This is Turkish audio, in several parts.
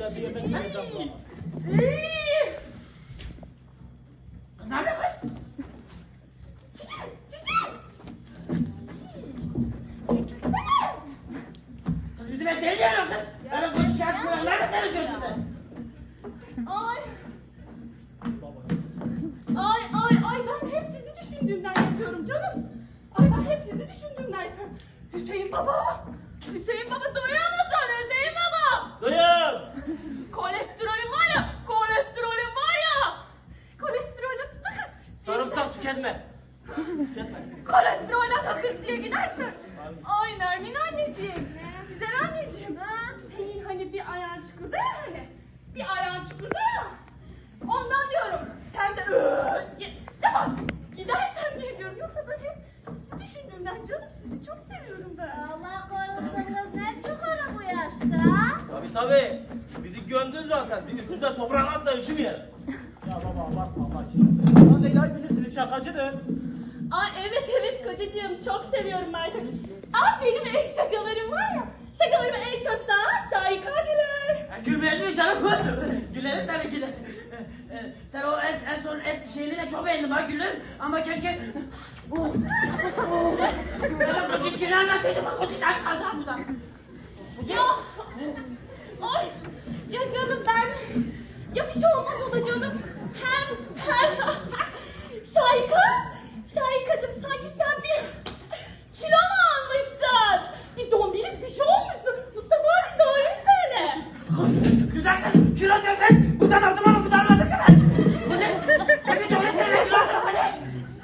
da bir yemek yemeden bulamaz. Kız ne yapıyor kız? Çekil, çekil. Çekilsene. Kız bizi ben deli diyorum kız. Böyle konuşacağım kulaklarla çalışıyorsun sen. Ay. Ay ben hep sizi düşündüğümden yapıyorum canım. Ay ben hep sizi düşündüğümden yapıyorum. Hüseyin baba. Hüseyin baba duyuyor musun Hüseyin baba? Duyuyorum. Kolesterolüm var ya. Kolesterolüm var ya. Kolesterolüm. Sarımsak tüketme. Tüketme. Kolesterolden hafif diye gidersin. Ay Nermin anneciğim. Güzel anneciğim. Senin hani bir ayağın çukurda ya hani. Bir ayağın çukurda ya. Ondan diyorum. Sen de defol. Gidersen diye diyorum. Yoksa ben hep sizi düşündüğümden canım. Sizi çok seviyorum ben. Allah korusun kız ne çukuru bu yaşta? Tabii. Bizi gömdün zaten. Bir üstünde toprak at da üşümeyelim. Ya baba abartma Allah için. Lan Leyla'yı bilirsiniz şakacıdır. Ay evet kocacığım. Çok seviyorum ben şaka. Aa benim en şakalarım var ya. Şakalarımı en çok da Şahika güler. Gülmeyelim mi canım? Gülerim tabii ki de. Sen o en son et şeyini de çok beğendim ha gülüm. Ama keşke... Ben o kociş anlatsaydım. Bak kociş aç kaldı ha buradan. Ya. Ay. Ya canım ben. Ya bir şey olmaz o da canım. Hem. Şahikacığım sanki sen bir kilo mu almışsın? Bir dombilik bir şey olmuşsun. Mustafa abi doğruyu söyle. Güzel kız. Kilo söyledi. Buradan aldım ama buradan almadım ki ben. Kociş doğruyu söyle. Kilo aldım kociş.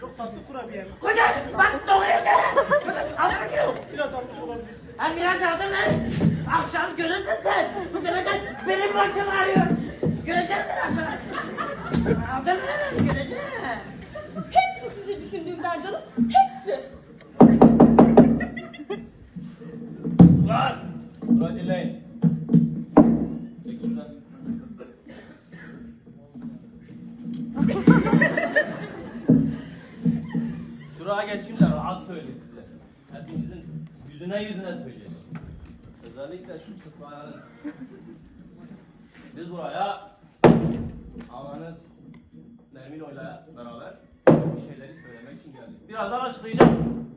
Çok tatlı kurabiye. Kociş bak doğruyu söyle. Kociş aldın mı kilo? Biraz almış olabilirsin. Ben biraz aldım ben. Akşam görürsün sen. Bu demeden benim başım ağrıyor. Göreceksin akşam. Aldın mı? Göreceksin. Hepsi sizi düşündüğümden canım. Hepsi. Lan! Burayı dinleyin. Çek şuradan. Şuraya geçeyim de rahat söyleyeyim size. Hepinizin yüzüne söyleyeyim. Özellikle şu kısmının. Biz buraya ananız Nermin Oyla beraber bir şeyleri söylemek için geldik. Birazdan açıklayacağım.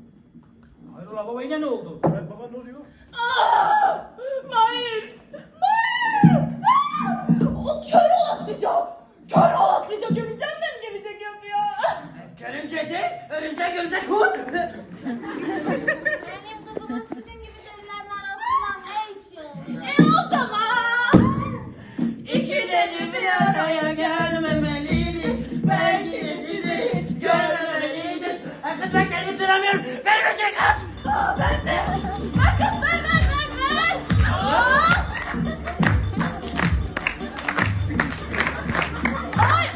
Hayrola baba yine ne oldu? Evet baba ne oluyor? Mahir! O kör olasıca görümcem de mi gelecek yapıyor? Görümce değil, örümcek örümcek. Benim kızımın sizin gibi delilerin arasından ne işi oldu? O zaman İki deli bir araya gelmemeliydi. Belki de sizi hiç görmemeliydi. Kız ben kendimi duramıyorum. Ver bir şey kız. ben de. Bakın ben. Ay.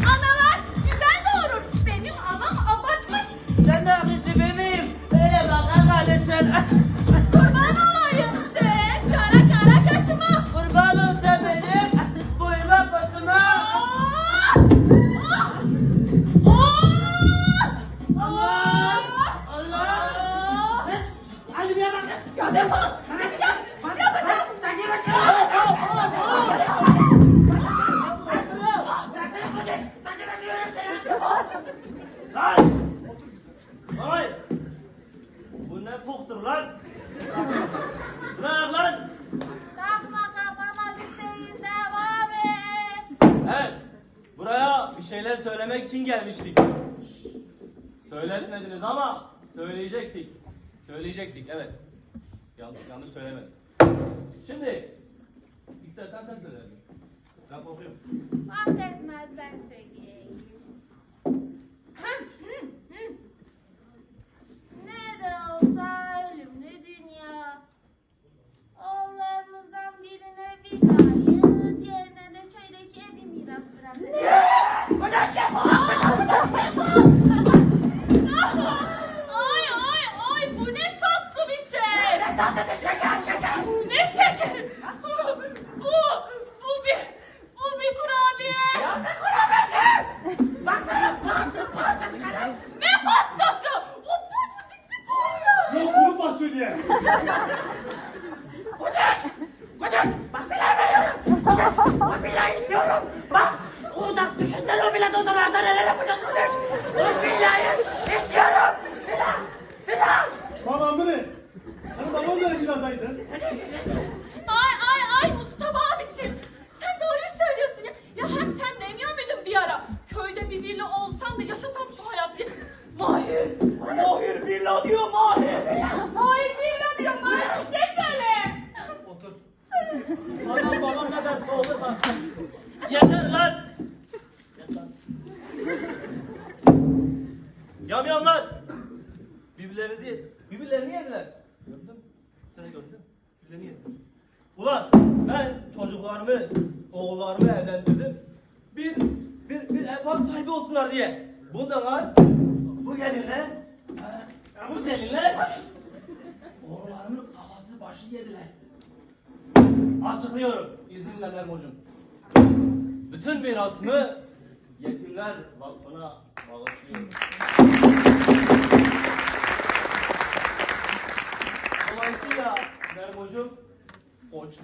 Analar güzel doğurur. Benim anam abartmış. Sen de haklısın bebeğim. Öyle baka kalırsın. Kurban olayım sen. Kara kaşıma. Kurban olsa benim. Boyuma basıma. Aman. Allah. Kız. Hadi bir yana kız. Ya defol. Yapacağım. Saçı başı. Lan! Vay! Bu ne poktur lan? Bırak lan! Takma kafana Hüseyin devam et. Evet, buraya bir şeyler söylemek için gelmiştik. Söyletmediniz ama söyleyecektik. Evet. Yanlış söylemedim. Şimdi, istersen sen söyle. Ben korkuyorum. Fark etmez ben söyleyeyim. Ne de olsa ölümlü dünya. Oğullarımızdan birine vilayet, diğerine de köydeki evi miras bırakır. Ay bu ne tatlı bir şey. Ne tatlıdır şeker. Ne şeker. Bu bir kurabiye. Ya ne kurabiyesi? Baksana pastır. Ne pastası? O pufuduk bir poğaça. Yok diye. Kudüs! Kudüs! Bak villayı veriyorum! Kudüs! Bak villayı istiyorum! Bak! Oradan düşünsene o villada odalarda neler yapacağız Kudüs! O villayı istiyorum! Villa! Villa! Babam mı ne? Senin baban da villadaydı. Ay Mustafa abiciğim. Sen doğruyu söylüyorsun ya. Ya hem sen demiyor muydun bir ara? Köyde bir villa olsam da yaşasam şu hayatı. Mahir villa diyor Mahir! Hayır villa diyor. Bana bir şey söyle. Otur. Anam babam ne derse olur bak. Yeter lan! Yeter. Yamyamlar! Birbirlerini yediler. Gördün? Sen de gördün mü? Birbirlerini yediler. Ulan ben çocuklarımı, oğullarımı evlendirdim. Bir ev sahibi olsunlar diye. Bunlar bu gelinler oğullarımın kafasını başını yediler. Açıklıyorum. İzninle Mermocuğum. Bütün mirasımı yetimler vakfına bağışlıyorum. Dolayısıyla Mermocuğum koç.